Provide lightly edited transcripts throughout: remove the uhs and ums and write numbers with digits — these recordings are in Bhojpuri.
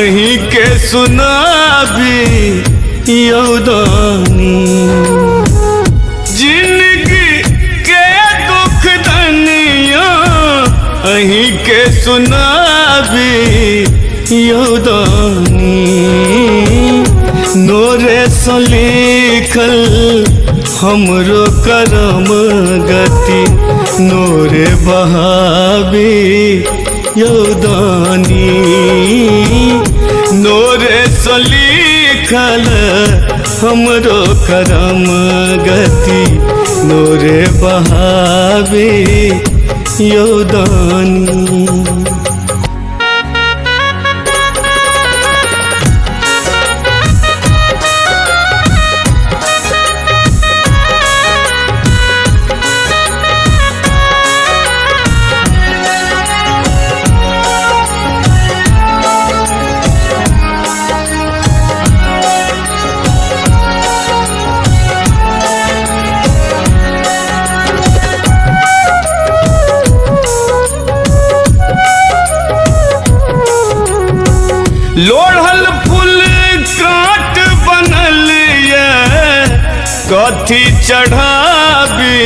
अहीं के सुनाबी यौदानी। जिंदगी के दुख धनिया अहीं के सुनाबी यौदानी। नोरे से लिखल हमरो करम गति नोरे बहाबी यौदानी। नोरे से लिखल हमरो करम गति नोरे बहाबी यौदानी। लोढ़ल फूल काट बनल ये कथी चढ़ाबी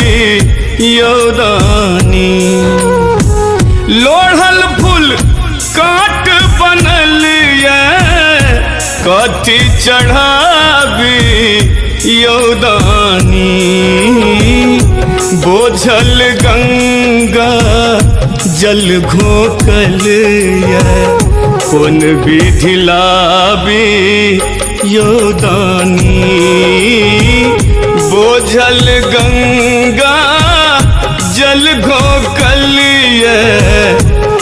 यौदानी। लोढ़ल फूल काट बनल ये कथी चढ़ाबी यौदानी। बोझल गंगा जल घोकल ये कौन विधि लाबी यौदानी। बोझल गंगा जल घोकल ये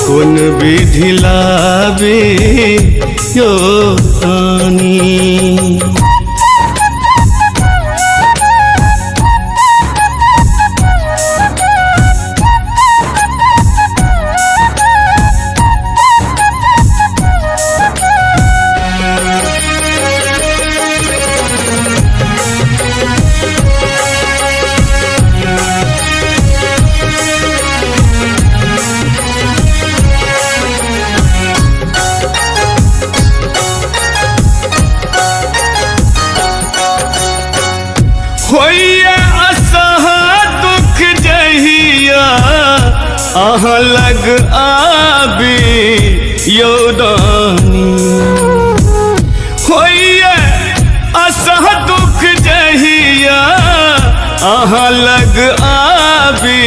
कौन विधि लाबी यौदानी। होइए असह दुख जहिया अहाँ लग आबी यौदानी। होइए असह दुख जहिया अहाँ लग आबी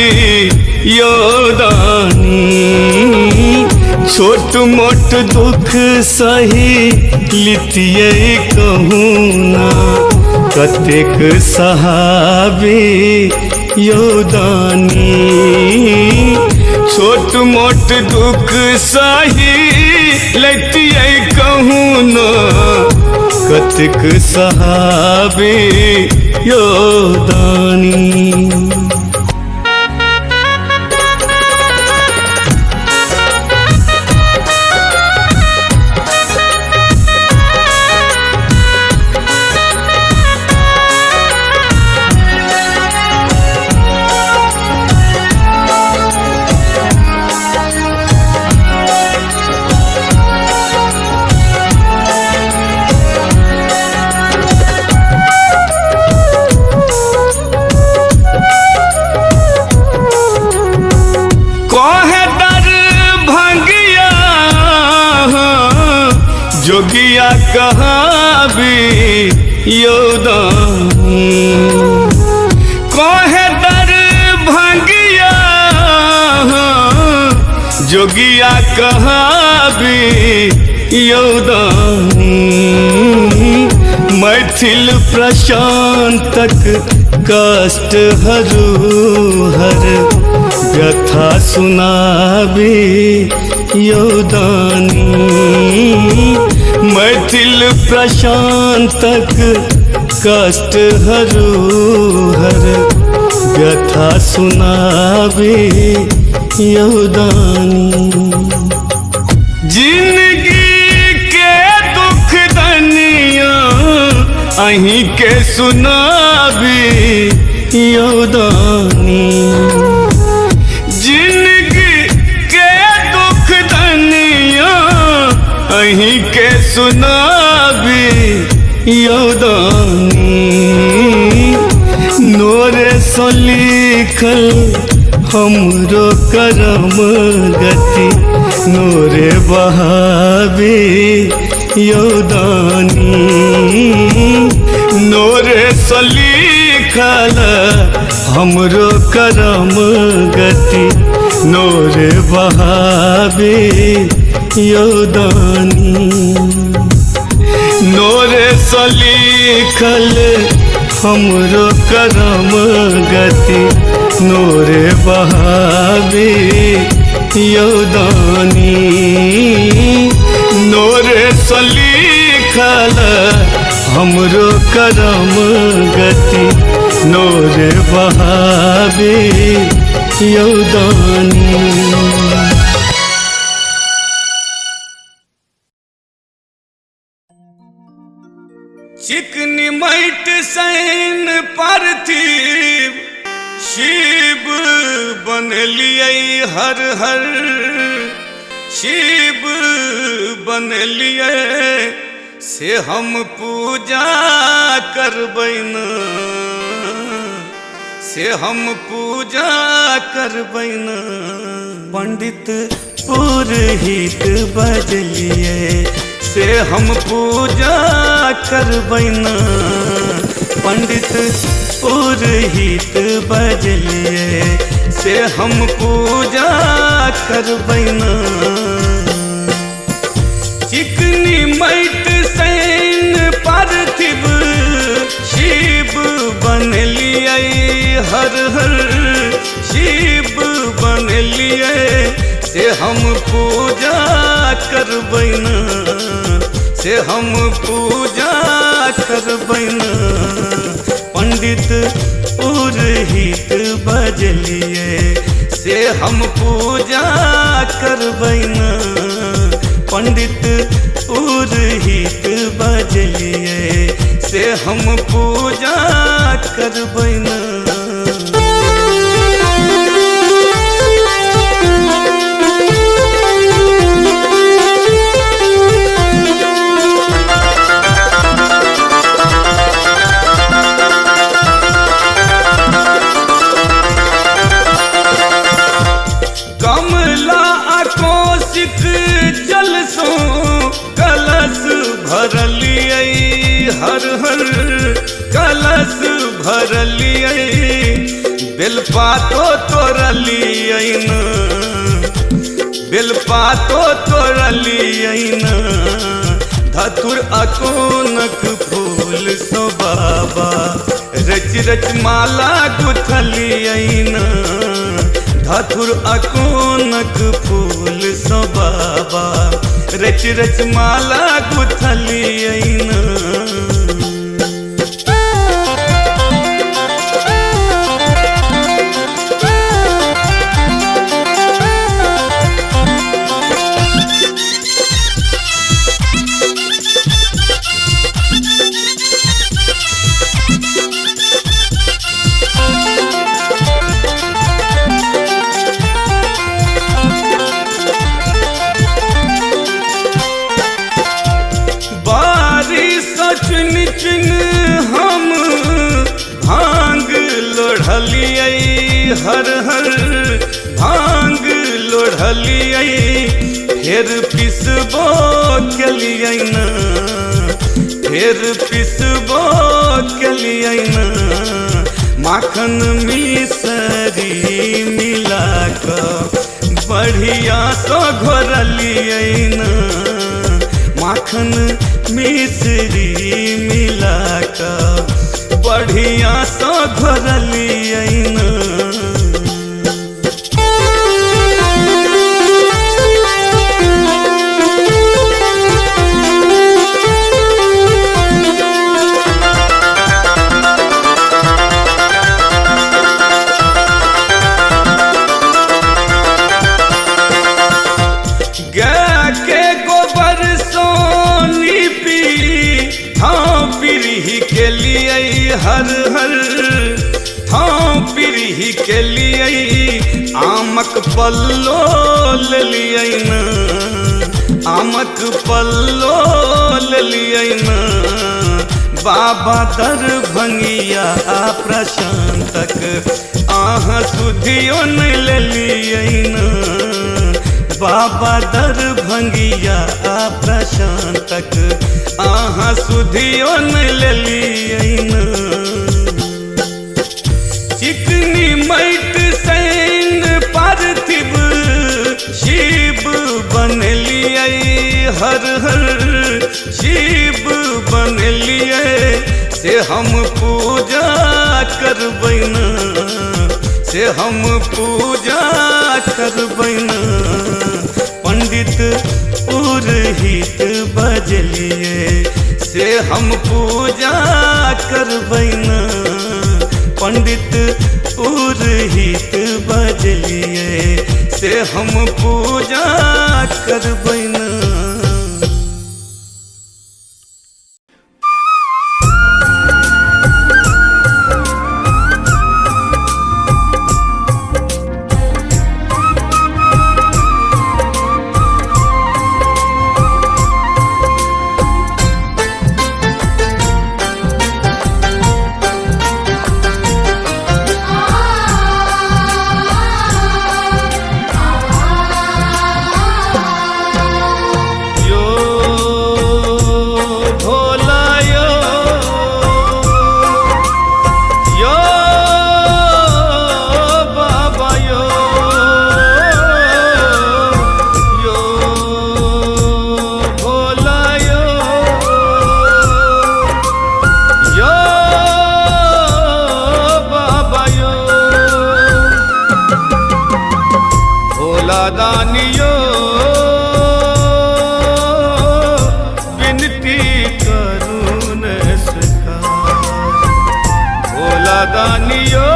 यौदानी। छोट मोट दुख सही लितिये कहूँ ना कतेक सहाबी यौदानी। छोट मोट दुख सही लैतिये कहूँ न कतेक सहाबी यौदानी। जोगिया कहाबी यौदानी। कहे दर भंगिया जोगिया कहाबी यौदानी। मैथिल प्रशांतक कष्ट हर व्यथा सुनाबी यौदानी। मैथिल प्रशांतक कष्ट हर व्यथा सुनाबी यौदानी। जिंदगी के दुख धनिया अहीं के सुनाबी यौदानी। जिंदगी के दुख धनिया अहीं के सुनाबी यौदानी नोरे से लिखल हमरो करम गति नोरे बहावे यौदानी नोरे से लिखल हमरो करम गति नोरे बहावे यौदानी नोरे से लिखल हमरो करम गति नोरे बहावे यौदानी नोरे से लिखल हमरो करम गति नोरे बहावे यौदानी। चिकनी मैट सैन पार्थिव शिव बनलियै हर हर शिव बनलियै से हम पूजा करबै न से हम पूजा करबै न पंडित पुरोहित बजलियै से हम पूजा करबै न पंडित पुरोहित बजलियै से हम पूजा करबै न चिकनी मैट सैन पार्थिव शिव बनलियै हर हर शिव बनलियै से हम पूजा करबै न से हम पूजा करबै न पंडित पुरोहित बजलियै से हम पूजा करबै न पंडित पुरोहित बजलियै से हम पूजा करबै न। जल सो कलश भरलियै हर हर कलश भरलियै बेलपातो तोड़लियै न बेलपातो तोड़लियै न धतुर अकोनक फूल सो बाबा रच रच माला गुथलियै न धतुर अकोनक फूल सो बाबा रच रच माला गुथलियै न। चुन चुन हम भांग लोढ़लियै हर हर भांग लोढ़लियै फेर पिसबो केलियै न फेर पिसबो केलियै न माखन मिसरी मिला कऽ बढ़िया सो घोरलियै न माखन मिसरी मिला कऽ बढ़िया सो घोरलियै न। हर हर थां पिरही के लिए आमक पल्लो लेलियै न आमक पल्लो लियै न बाबा दरभंगिया प्रशांतक आहाँ सुधियो नहीं लेलियै न बाबा दरभंगिया प्रशांतक आहाँ सुधियो नहीं लेलियै न चिकनी मैट सैन पार्थिव शिव बनलियै हर हर शिव बनलियै से हम पूजा करबै न से हम पूजा करबै न पंडित पुरहित बजलियै से हम पूजा करबै न पंडित पुरहित बजलियै से हम पूजा करबै न दानियो विनती करून सखार भोला दानियो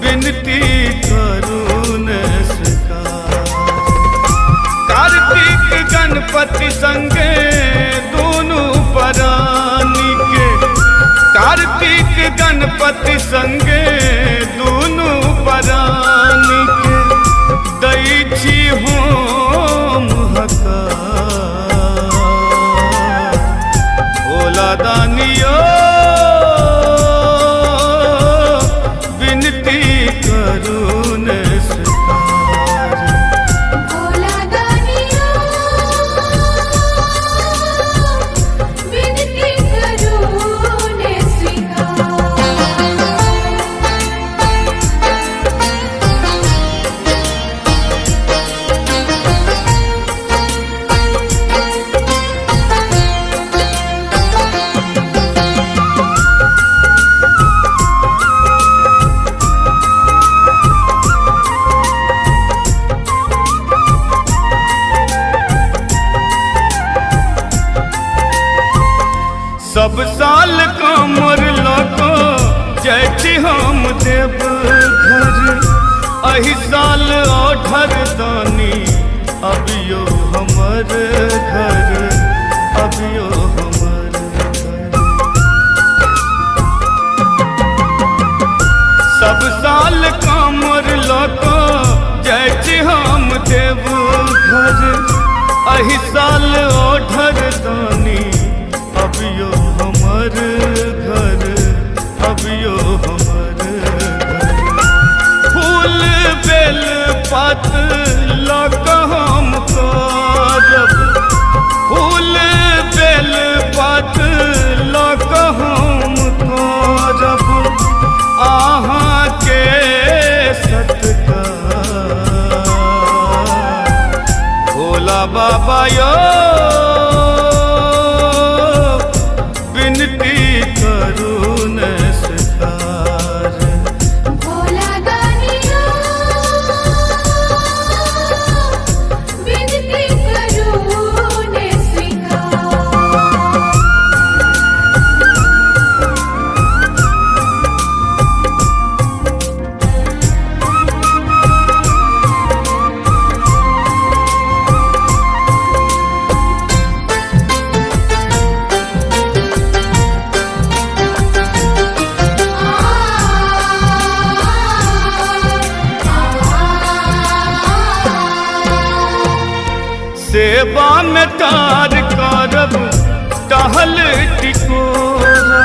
विनती करून सखार कार्तिक गणपति संगे दोनों परानी के कार्तिक गणपति संगे दोनों परानी के दै छी होम हकार भोला दानियो विनती करून सखार भोला दानियो विनती करून सब साल कमर लको जाइ छी हम देव घर अहि साल ओढ़र दानी अबियो हमर घर अबियो हमर घर सब साल कमर लको जाइ छी हम देव घर अहि साल ओढ़र दानी अबियो हमर घर अबियो हमर घर फूल बेल पात लक हम करब फूल बेल पात लक हम करब आहाँ के सत्कार भोला बाबा यो विनती करून सखार भोला दानियो विनती करून सेवा में तार करब टहल टिकोरा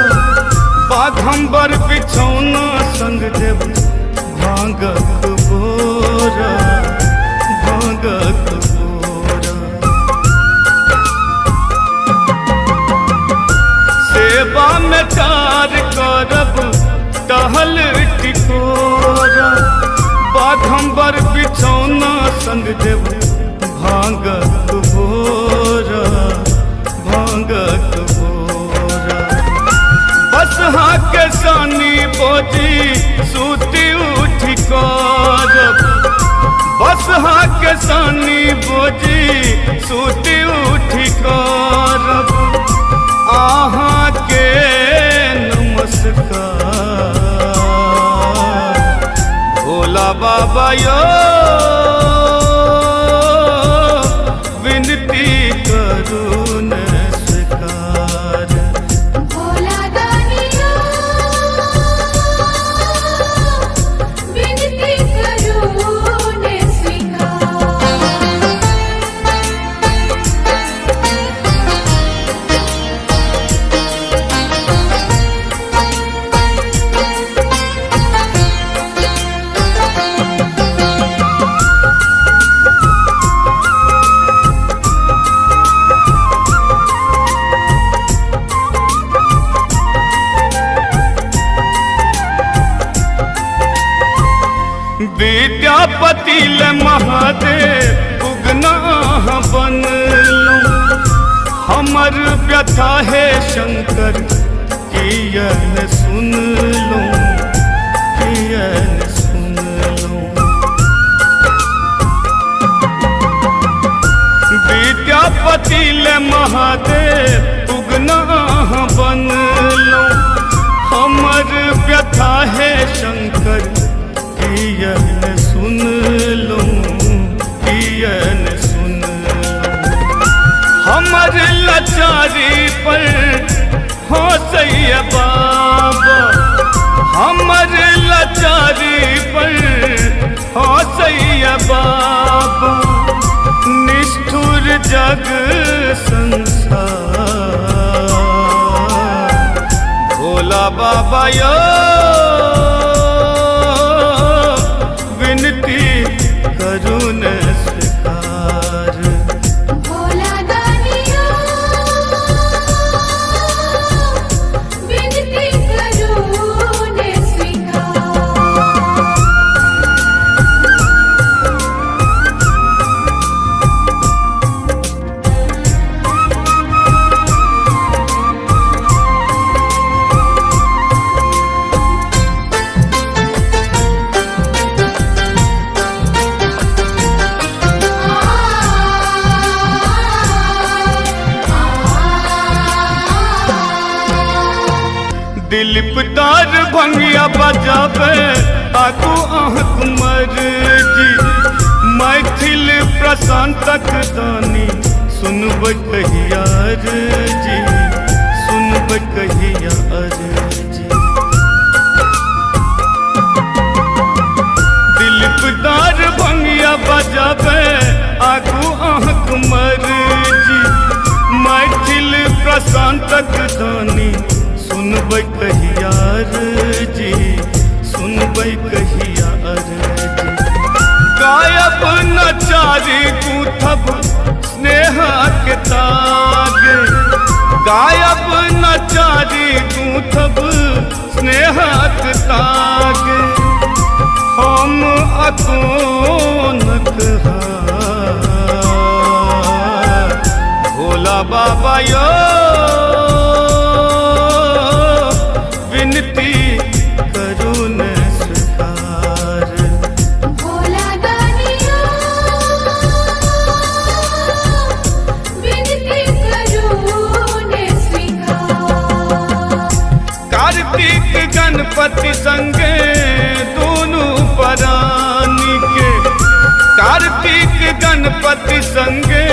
बाघम्बर बिछौना संग देव भांगक बोरा भांगक बोरा सेवा में तार करब टहल टिकोरा बाघम्बर बिछौना संग देव भांगक बोरा भांगक बोरा बसहा के सानी बोझी सूती उठी करब बसहा के सानी बोझी सूती उठी करब आहाँ के नमस्कार भोला बाबा यो विनती करू न स्वीकार भोला दानिया विनती करू ने स्वीकार विद्यापति ले महादेव उगना बनलूं हमर व्यथा है शंकर कियन सुन लूं कियन सुन लूं विद्यापति ले महादेव उगना बनलूं हमर व्यथा है शंकर कियन सुन लूं कियन सुन लूं हमर लाचारी पर हो सैया बाबा हमर लाचारी पर हो सैया बाबा निष्ठुर जग संसार भोला बाबा यो विनती करू न स्वीकार भोला दानिया विनती करू ने स्वीकार दिलीप दार भंगिया बजावे आगू आहक मर्जी मैथिल प्रशांतक दानी सुनब कहिया जी सुनब कहिया जी दिलीप दार भंगिया बजावे आगू आहक मर्जी मैथिल प्रशांतक दानी सुनबै कहिया जी सुनबै कहिया जी गायब नचारी गूथब स्नेह के तागे गायब नचारी गूथब स्नेह के तागे हम अकोनक भोला बाबा यो विनती करू न स्वीकार भोला दानिया विनती करू ने स्वीकार कार्तिक गणपति संगे दोनों परानी के कार्तिक गणपति संगे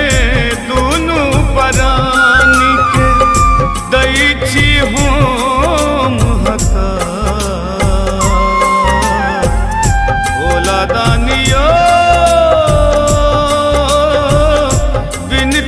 दोनों परानी के दै छी होम हकार भोला दानियो विनती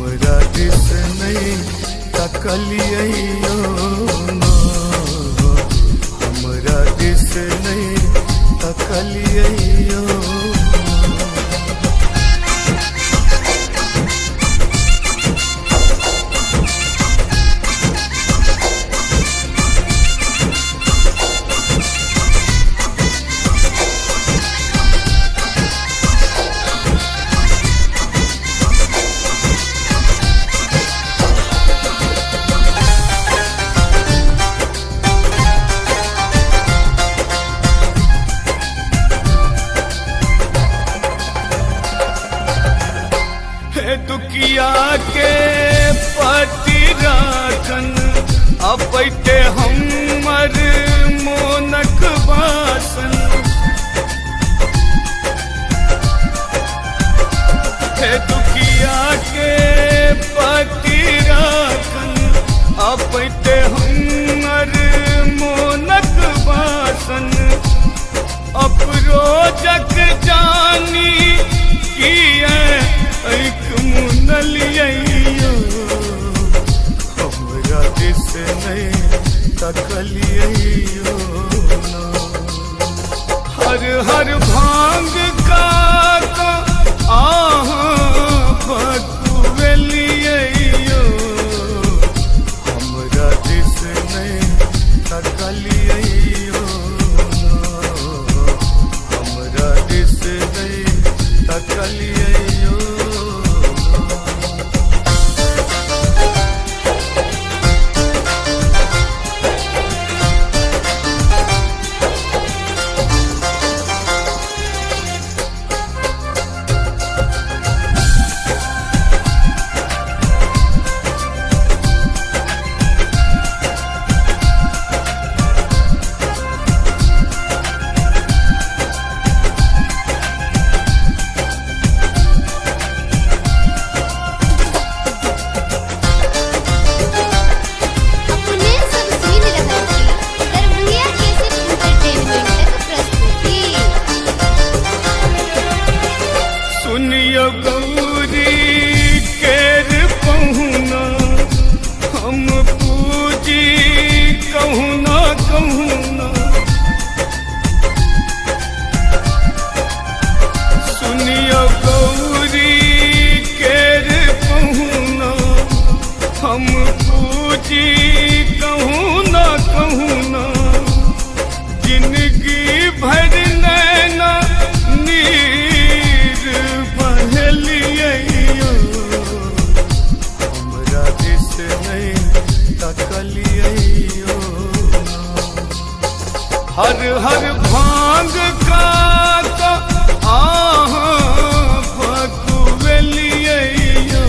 हमरा दिस नहीं तकलियो ना, हमरा दिस नहीं तकलियो ना। दुखिया के पति राखन अपैते हमर मोनक बासन, हे दुखिया के पति राखन अपैते हमर मोनक बासन। अफरोजक जानी किए एक मुनलियो, हमरा दिस नहीं तकलियो ना। हर हर भांग का भकुलियो, हमरा दिस नहीं तकलियो ना, हमरा दिस नहीं तकलियो। गौरी केर पहुना हम पूजी कहूना कहूना, सुनियो गौरी केर पहुना हम पूजी कहूना कहूना। जिंदगी भर नैना नीर बहलियो, हमरा दिस नहीं तकलियो ना। हर हर भांग का भकुलियो,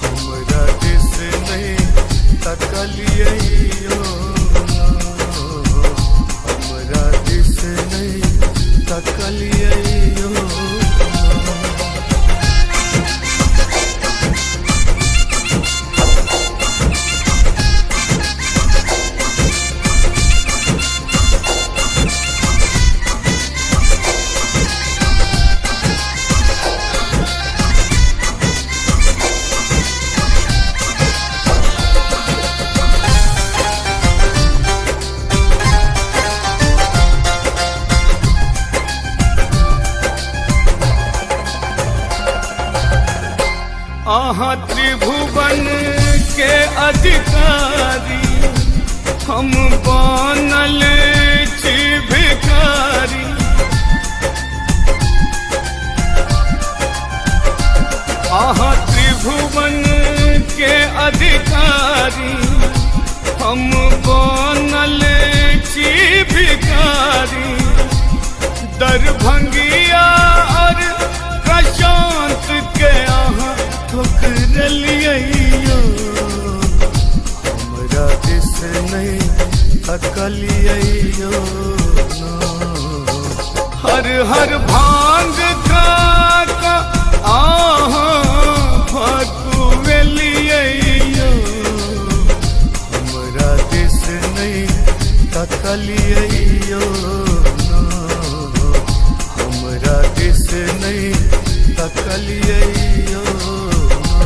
हमरा दिस नहीं तकलियो ना, हमरा दिस नहीं तकलियो ना। आहा त्रिभुवन के अधिकारी हम बनल छी भिखारी। आहा त्रिभुवन के अधिकारी हम बनल छी भिखारी। दरभंगिया और प्रशांत के आहा ठुकरलियो, हमरा दिस नहीं तकलियो ना। हर हर भांग का भकुलियो, हमरा दिस नहीं तकलियो ना, हमरा दिस नहीं तकलियो ना।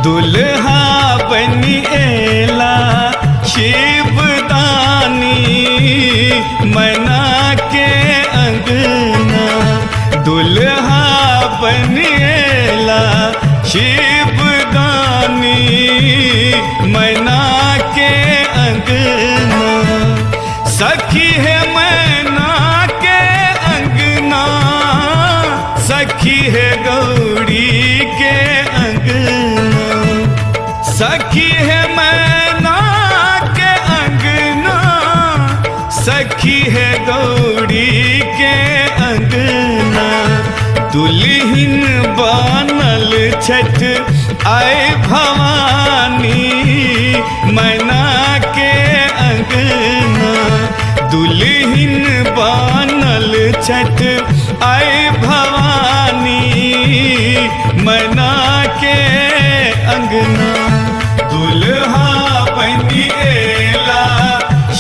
दुल्हा बनी एला शिवदानी मैना के अंगना दुल्हा बनी एला शिवदानी मैना के अंगना सखी है मैना के अंगना सखी है गौरी के अंगना सखी है मैना के अंगना सखी है गौरी के अंगना दुल्हन बनल छठ आए भवानी मैना के अंगना दुल्हन बनल छठ आए भवानी मैना के अंगना दुल्हा बनी एला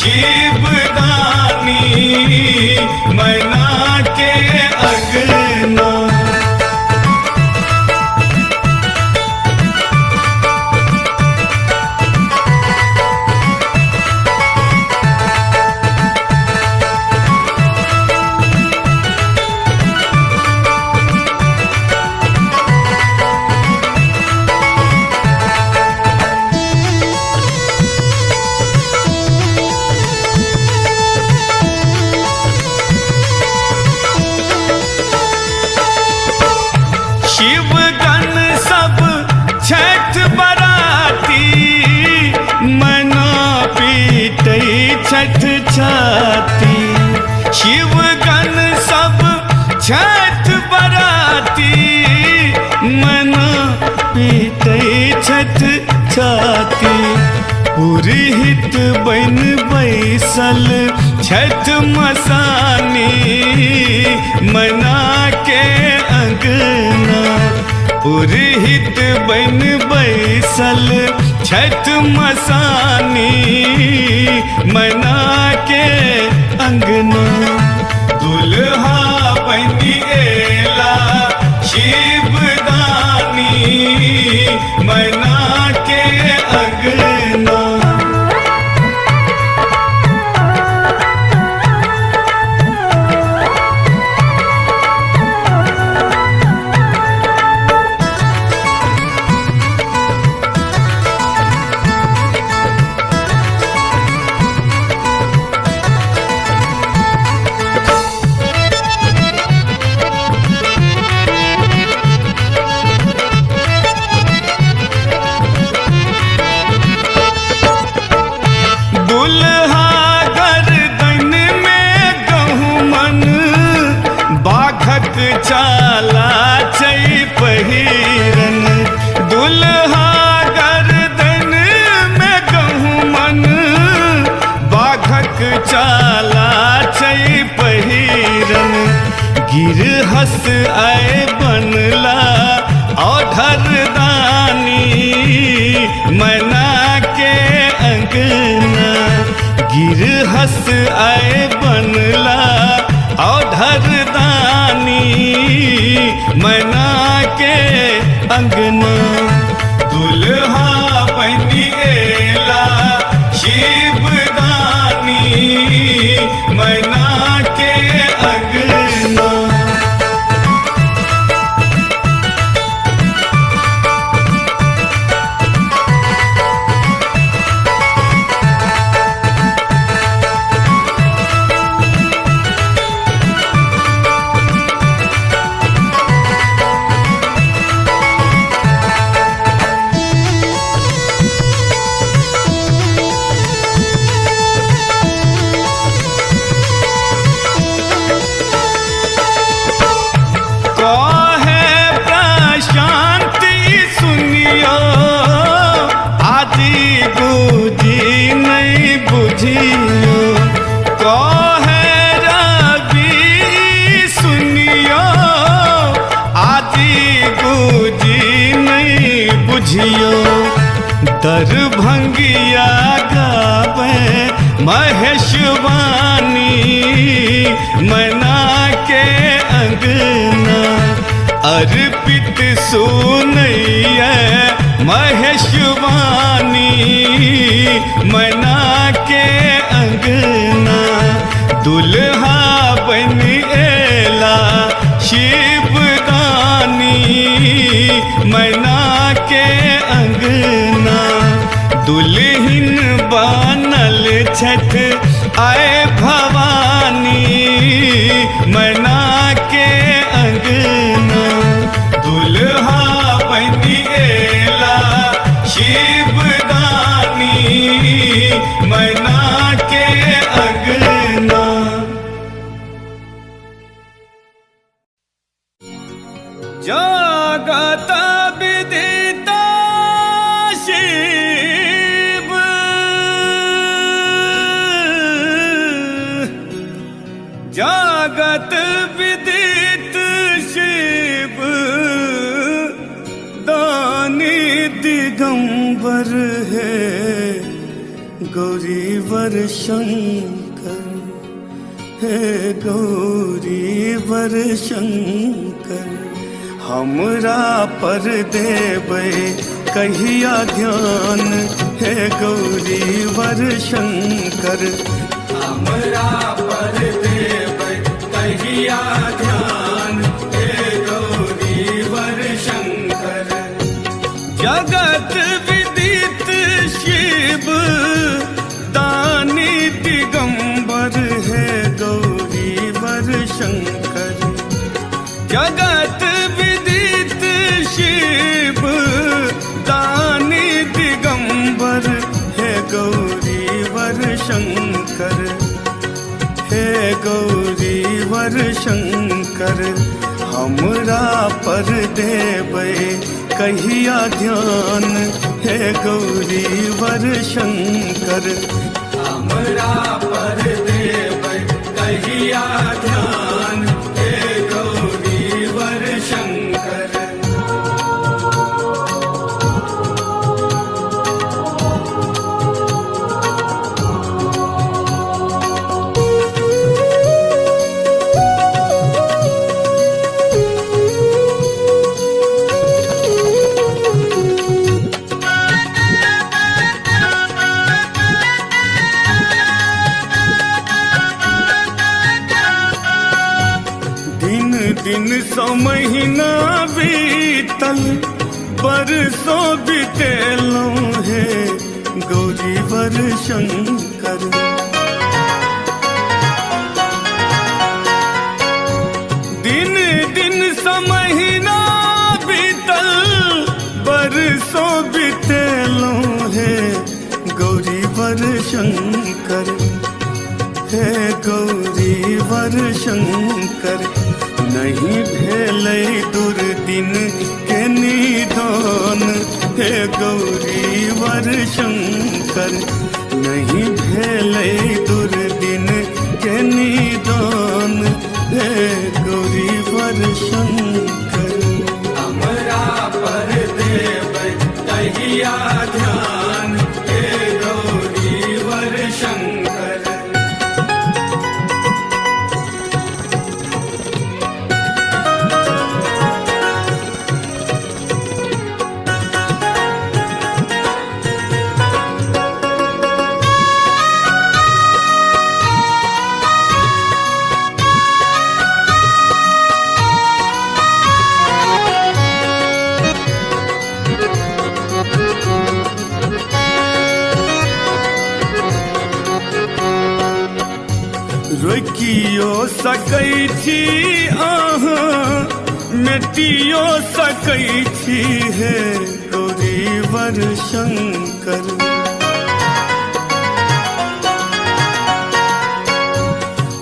शिवदानी मैना के अंगना शिवगण सब छठ बराती मना पीटै छठ छाती शिवगण सब छठ बराती मना पीटै छठ छाती पुरहित बन बैसल छठ मसानी मना के अंगना पुरहित बन बैसल छठ मसानी मना के अंगना दुल्हा बनी एला शिवदानी मना के अंगना दुल्हा गर्दन में गहुमन बाघक चाला छै पहिरन दुल्हा गर्दन में गहुमन बाघक चाला छै पहिरन गिरहस आए बनला औधर दानी मना के अंगना गिरहस आए बनला औधर दानी मना के अंगना दुल्हा बनी एला शिवदानी मना के अंगना दरभंगिया गावे महेशवानी मना के अंगना अर्पित सुनैया महेशवानी मना के अंगना दुल्हा बन एला शिवदानी मना के अंगना दुल्हिन बनल छठ आए भवानी मना के अंगना दुल्हा बनी एला शिवदानी मना के अंगना। जागत विदिता शिव जागत विदित शिव दानी दिगंबर है गौरीवर शंकर है गौरीवर शंकर हमरा पर देबै कहिया ध्यान है गौरीवर शंकर हमरा पर देबै कहिया ध्यान हे गौरीवर शंकर। जगत विदित शिव दानी दिगंबर है गौरीवर शंकर जगत विदित शिव दानी दिगंबर है गौरीवर शंकर हे गौरीवर शंकर हमरा पर देबै कहिया ध्यान हे गौरीवर शंकर हमरा पर देबै कहिया ध्यान हे गौरीवर शंकर। दिन सौ महीना बीतल बरसों बीतेलों है गौरीवर शंकर दिन दिन सौ महीना बीतल बरसों बीतेलों है गौरीवर शंकर हे गौरीवर शंकर नहीं भेलै दुर्दिन के निदान हे गौरीवर शंकर नहीं भेलै दुर्दिन के निदान हे गौरीवर शंकर हमरा पर देबै कहिया ध्यान हे गौरीवर शंकर। रोकियो सकै छी अहाँ मिटियो सकै छी हे गौरीवर शंकर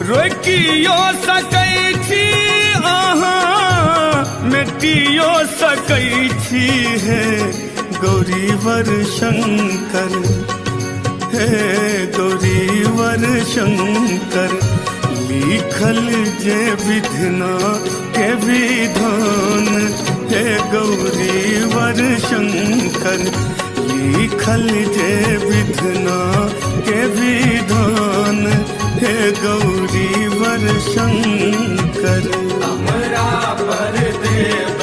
रोकियो सकै छी अहाँ मिटियो सकै छी हे गौरीवर शंकर हे गौरीवर शंकर लिखल जे विधना के विधान हे गौरीवर शंकर लिखल जे विधना के विधान हे गौरीवर शंकर हमरा पर देव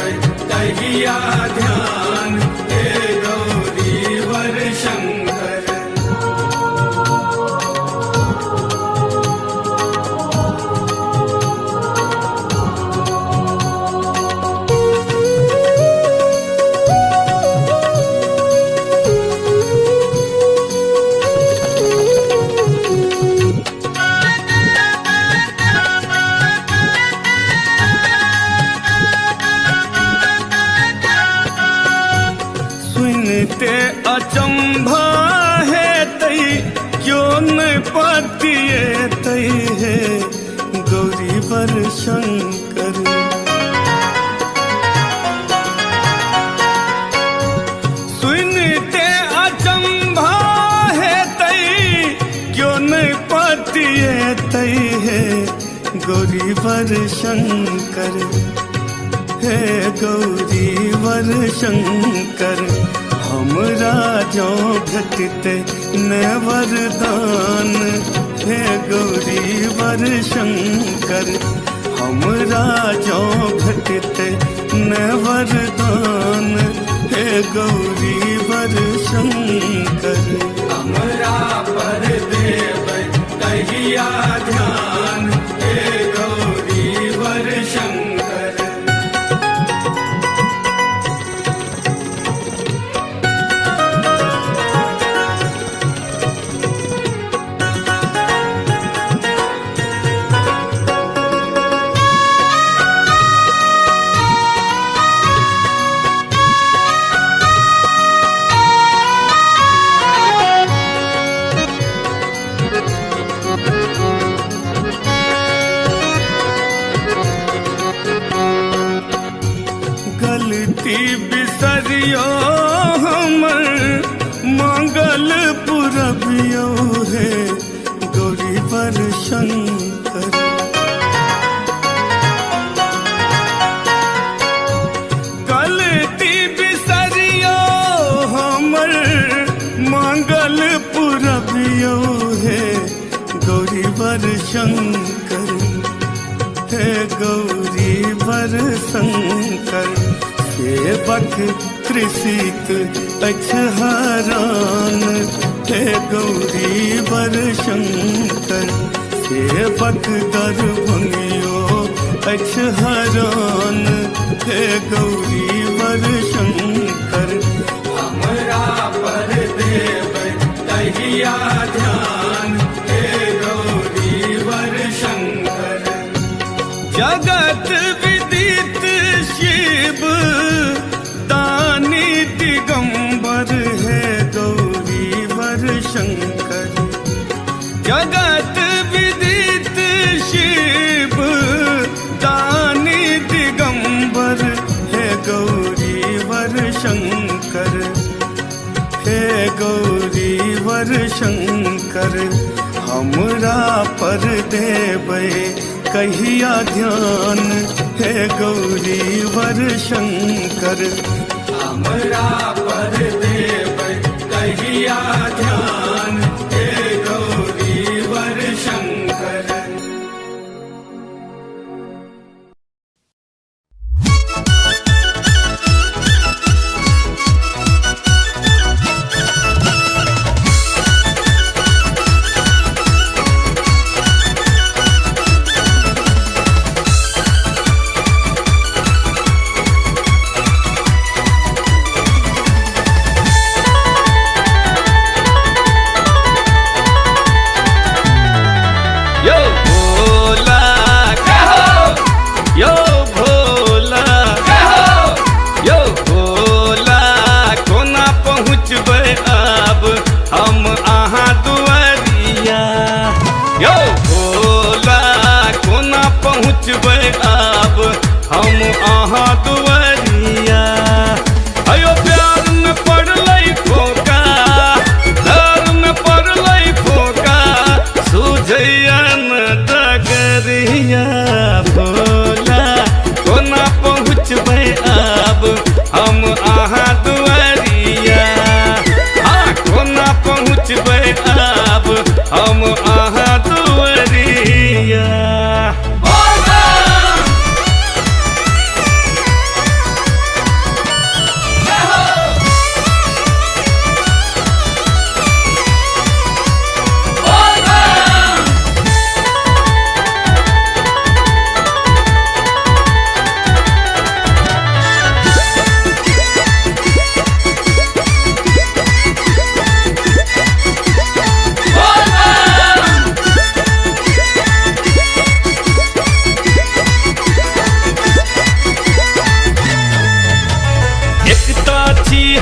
पतिए तई है गौरी वर शंकर। सुनते अचंभा है तई क्यों न पतिए तई है गौरी वर शंकर। हे गौरी वर शंकर हमरा जो घटते न वरदान। हे गौरी वर शंकर हमरा जो घटते न वरदान। हे गौरी वर शंकर हमरा पर देव कहिया ध्यान। हे गौरी वर शंकर गलती बिसरियो हमर मंगल पुरबियो है गौरी वर शंकर। गलती बिसरियो हमर मंगल पुरबियो है गौरी वर शंकर। हे गौरी वर शंकर सेवक कृषिक अक्षहरान। हे गौरी वर शंकर सेवक दरभंगियो अक्षहरान। हे गौरी वर शंकर हमरा पर देव कहिया ध्यान। हे गौरी वर शंकर जगत विदित शिव दानी दिगंबर है गौरी वर शंकर। जगत विदित शिव दानी दिगंबर है गौरी वर शंकर। हे गौरी वर शंकर हमरा पर देवे कहिया ध्यान। हे गौरी वर शंकर हमरा पर देव कहिया ध्यान। हे गौरी वर शंकर अब हम अहाँ दुआरिया। अयो प्यार में पड़लै खोका, प्यार में पड़लै खोका, सुझैया न डगरिया। भोला कोना पहुँचबै अब हम अहाँ दुआरिया। हाँ कोना पहुँचबै अब हम अहाँ दुआरिया।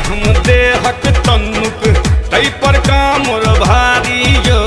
हम देहक तन्नुक तै पर कामर भारी यो।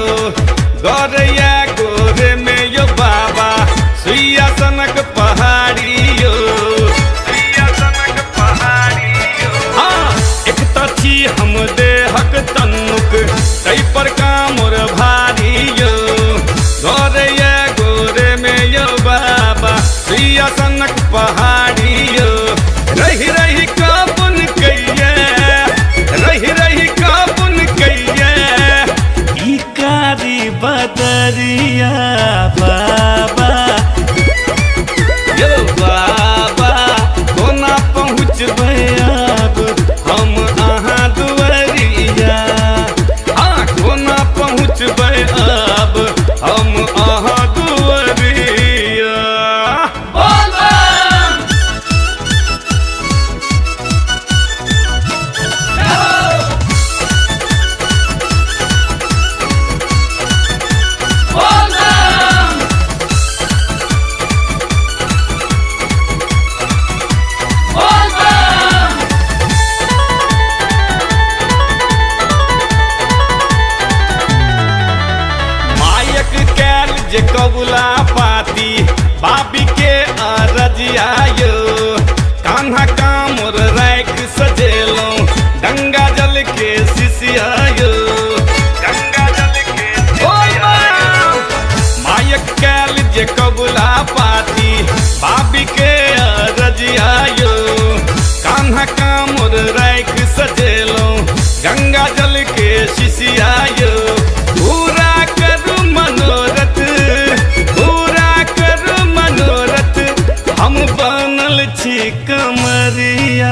कमरिया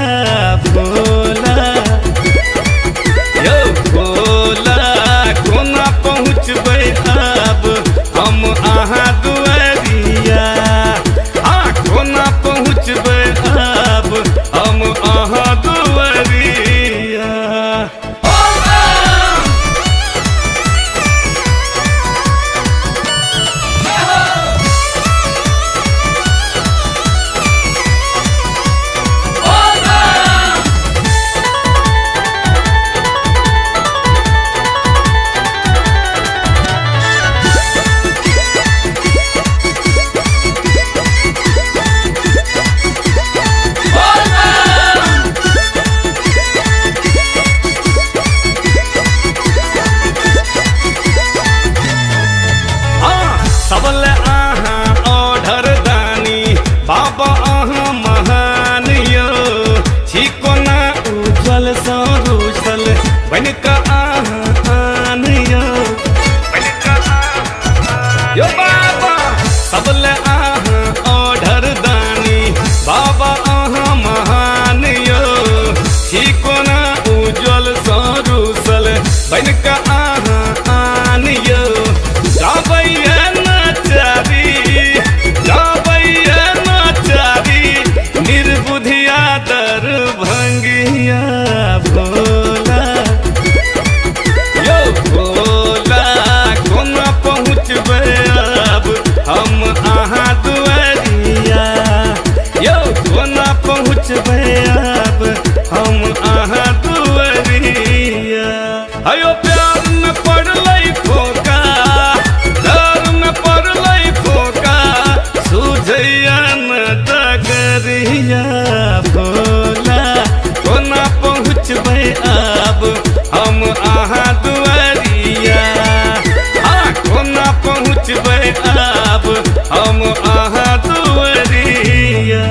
भोला यो भोला कोना पहुँचबै अब हम अहाँ दुआरिया हाँ कोना पहुँचबै अब हम अहाँ दुआरिया सबले अहाँ ऑर्डर दानी बाबा अहाँ महान यो छी कोना उज्जवल सरूसल बन का अहाँ आन यो बाबा सबले अहाँ ऑर्डर दानी बाबा अहाँ महान यो छी कोना उज्जवल सरूसल बन का अहाँ आन यो जाबैया निर्बुधिया दर भंगिया भोला यो भोला कोना पहुँचबै अब हम अहाँ दुआरिया यो कोना पहुँचबै अब हम अहाँ दुआरिया अयो प्यार में पड़लै खोका डर में पड़लै खोका सुझैया न डगरिया भोला कोना पहुँचबै अब हम अहाँ दुआरिया हाँ कोना पहुँचबै अब हम अहाँ दुआरिया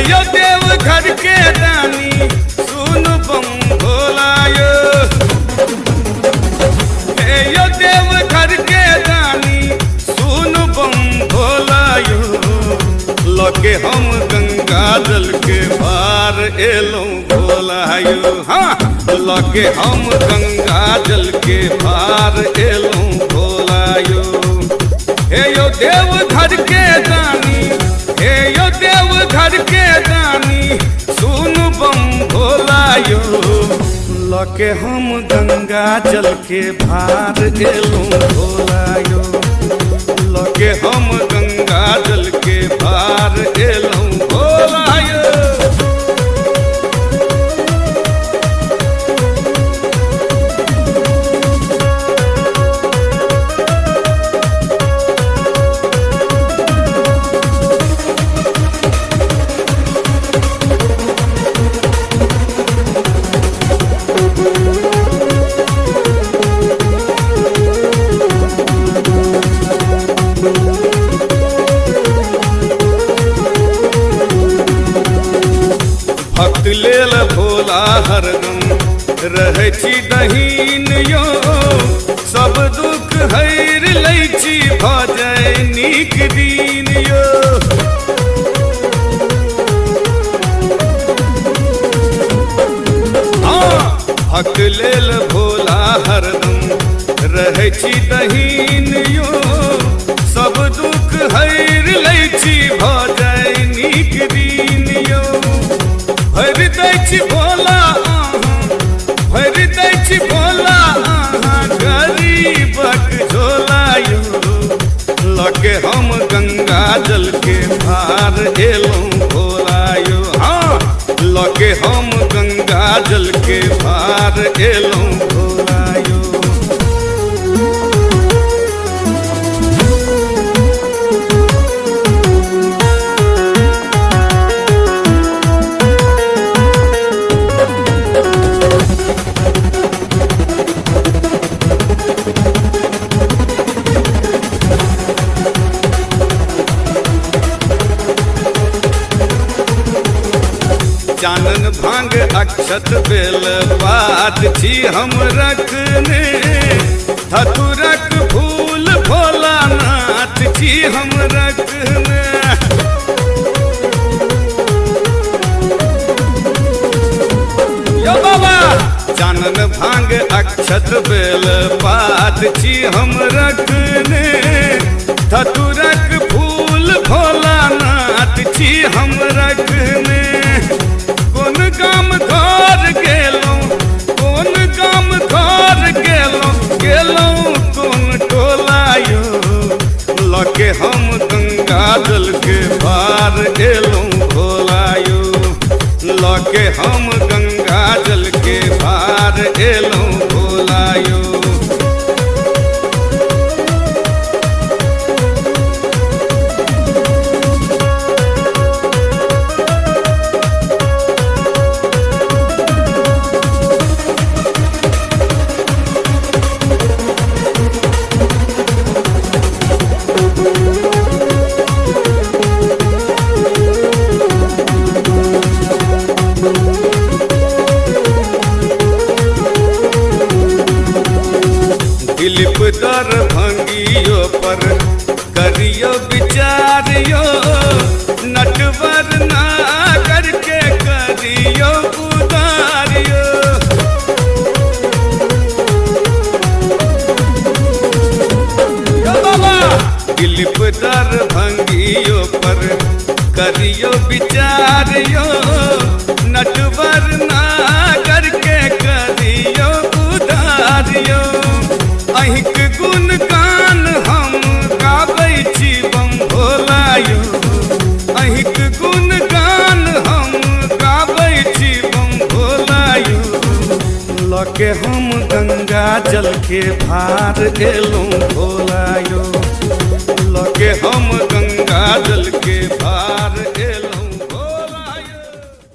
यो देव घर के दानी सुन बम भोला यो यो देव घर के दानी सुन बम भोला यो लगे हम गंगा जल के पार एलौं भोला यो हाँ लगे हम गंगा जल के पार एलौं भोला यो हे यो देव घर के दानी हे यो देव घर के दानी सुन बम भोला यो लके हम गंगा जल के भार एलौं भोला यो लके हम गंगा जल के भार एलौं भोला यो भक्त लेल भोला हरदम रहै छी दहीन यो सब दुख हरि लै छी भऽ जाय नीक दिन यो हाँ भक्त लेल भोला हरदम रहै छी दहीन यो सब दुख हरि लै छी भऽ जाय नीक दिन यो भरि दै छी भोला भरि दै छी भोला गरीबक झोला यो लगे हम गंगा जल के भार एलौं भोला यो हाँ लगे हम गंगा जल के भार एलौं भोला यो चानन भांग अक्षत बेल पात छी हम रखने धतुरक फूल भोलानाथ छी हम रखने यो बाबा चानन भांग अक्षत बेल पात छी हम रखने धतुरक फूल भोलानाथ छी हम रखने कोन गाम घर गेलौं कोन गाम घर गेलौं कोन टोला यो लके हम गंगा जल के पार एलौं भोला यो लके हम गंगा जल के पार एलौं भोला यो दिलीप दर भंगियो पर करियो विचारियो नटवर ना करके करियो उदारियो यो बाबा दिलीप दर भंगियो पर करियो विचारियो नटवर ना करके करियो उदारियो अहिक गुण गान हम गाबै छी बम भोला यो अहिक गुण गान हम गाबै छी बम भोला यो लके हम गंगा जल के भार एलौं भोला यो लके हम गंगा जल के